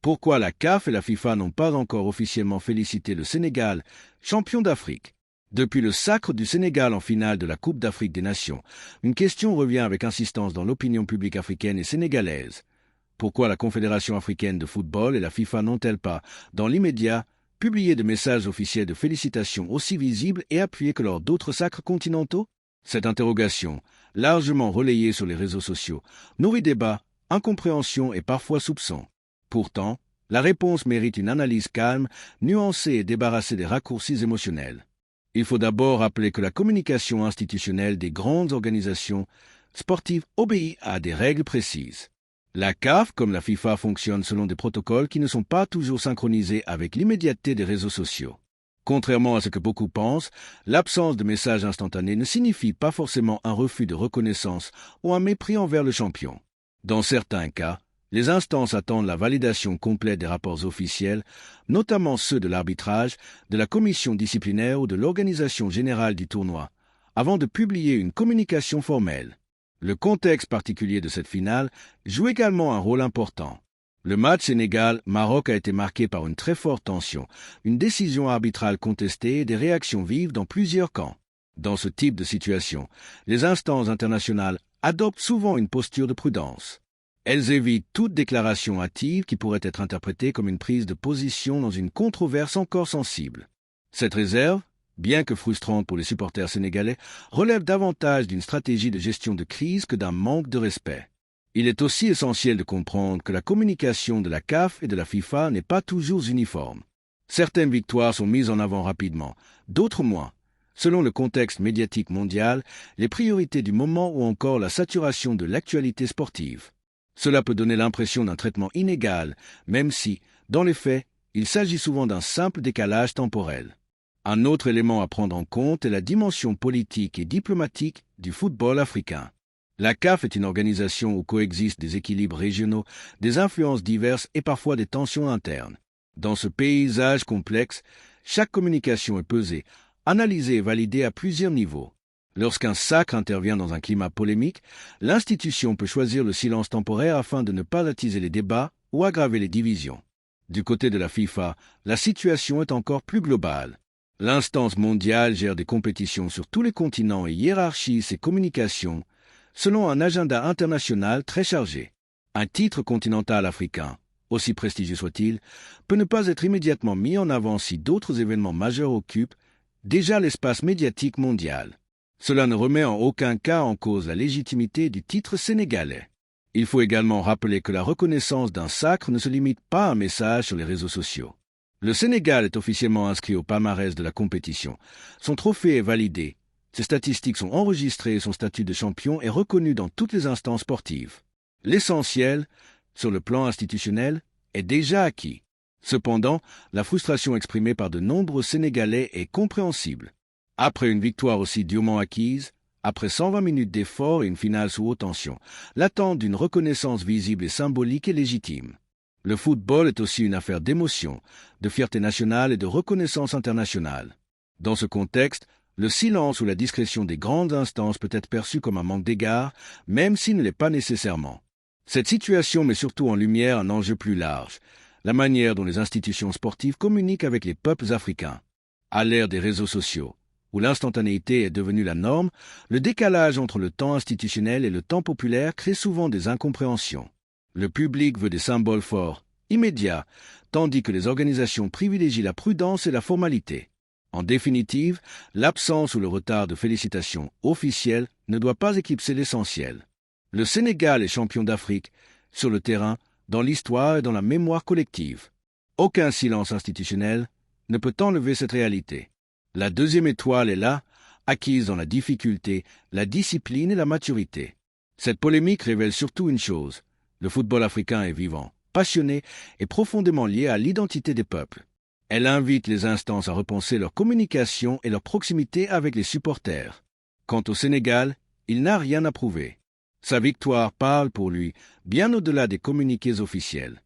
Pourquoi la CAF et la FIFA n'ont pas encore officiellement félicité le Sénégal, champion d'Afrique? Depuis le sacre du Sénégal en finale de la Coupe d'Afrique des Nations, une question revient avec insistance dans l'opinion publique africaine et sénégalaise. Pourquoi la Confédération africaine de football et la FIFA n'ont-elles pas, dans l'immédiat, publié de messages officiels de félicitations aussi visibles et appuyés que lors d'autres sacres continentaux? Cette interrogation, largement relayée sur les réseaux sociaux, nourrit débat, incompréhension et parfois soupçon. Pourtant, la réponse mérite une analyse calme, nuancée et débarrassée des raccourcis émotionnels. Il faut d'abord rappeler que la communication institutionnelle des grandes organisations sportives obéit à des règles précises. La CAF, comme la FIFA, fonctionne selon des protocoles qui ne sont pas toujours synchronisés avec l'immédiateté des réseaux sociaux. Contrairement à ce que beaucoup pensent, l'absence de messages instantanés ne signifie pas forcément un refus de reconnaissance ou un mépris envers le champion. Dans certains cas, les instances attendent la validation complète des rapports officiels, notamment ceux de l'arbitrage, de la commission disciplinaire ou de l'organisation générale du tournoi, avant de publier une communication formelle. Le contexte particulier de cette finale joue également un rôle important. Le match Sénégal-Maroc a été marqué par une très forte tension, une décision arbitrale contestée et des réactions vives dans plusieurs camps. Dans ce type de situation, les instances internationales adoptent souvent une posture de prudence. Elles évitent toute déclaration hâtive qui pourrait être interprétée comme une prise de position dans une controverse encore sensible. Cette réserve, bien que frustrante pour les supporters sénégalais, relève davantage d'une stratégie de gestion de crise que d'un manque de respect. Il est aussi essentiel de comprendre que la communication de la CAF et de la FIFA n'est pas toujours uniforme. Certaines victoires sont mises en avant rapidement, d'autres moins, selon le contexte médiatique mondial, les priorités du moment ou encore la saturation de l'actualité sportive. Cela peut donner l'impression d'un traitement inégal, même si, dans les faits, il s'agit souvent d'un simple décalage temporel. Un autre élément à prendre en compte est la dimension politique et diplomatique du football africain. La CAF est une organisation où coexistent des équilibres régionaux, des influences diverses et parfois des tensions internes. Dans ce paysage complexe, chaque communication est pesée, analysée et validée à plusieurs niveaux. Lorsqu'un sacre intervient dans un climat polémique, l'institution peut choisir le silence temporaire afin de ne pas attiser les débats ou aggraver les divisions. Du côté de la FIFA, la situation est encore plus globale. L'instance mondiale gère des compétitions sur tous les continents et hiérarchise ses communications selon un agenda international très chargé. Un titre continental africain, aussi prestigieux soit-il, peut ne pas être immédiatement mis en avant si d'autres événements majeurs occupent déjà l'espace médiatique mondial. Cela ne remet en aucun cas en cause la légitimité du titre sénégalais. Il faut également rappeler que la reconnaissance d'un sacre ne se limite pas à un message sur les réseaux sociaux. Le Sénégal est officiellement inscrit au palmarès de la compétition. Son trophée est validé. Ses statistiques sont enregistrées et son statut de champion est reconnu dans toutes les instances sportives. L'essentiel, sur le plan institutionnel, est déjà acquis. Cependant, la frustration exprimée par de nombreux Sénégalais est compréhensible. Après une victoire aussi durement acquise, après 120 minutes d'efforts et une finale sous haute tension, l'attente d'une reconnaissance visible et symbolique est légitime. Le football est aussi une affaire d'émotion, de fierté nationale et de reconnaissance internationale. Dans ce contexte, le silence ou la discrétion des grandes instances peut être perçu comme un manque d'égard, même s'il ne l'est pas nécessairement. Cette situation met surtout en lumière un enjeu plus large, la manière dont les institutions sportives communiquent avec les peuples africains. À l'ère des réseaux sociaux, où l'instantanéité est devenue la norme, le décalage entre le temps institutionnel et le temps populaire crée souvent des incompréhensions. Le public veut des symboles forts, immédiats, tandis que les organisations privilégient la prudence et la formalité. En définitive, l'absence ou le retard de félicitations officielles ne doit pas éclipser l'essentiel. Le Sénégal est champion d'Afrique, sur le terrain, dans l'histoire et dans la mémoire collective. Aucun silence institutionnel ne peut enlever cette réalité. La deuxième étoile est là, acquise dans la difficulté, la discipline et la maturité. Cette polémique révèle surtout une chose. Le football africain est vivant, passionné et profondément lié à l'identité des peuples. Elle invite les instances à repenser leur communication et leur proximité avec les supporters. Quant au Sénégal, il n'a rien à prouver. Sa victoire parle pour lui, bien au-delà des communiqués officiels.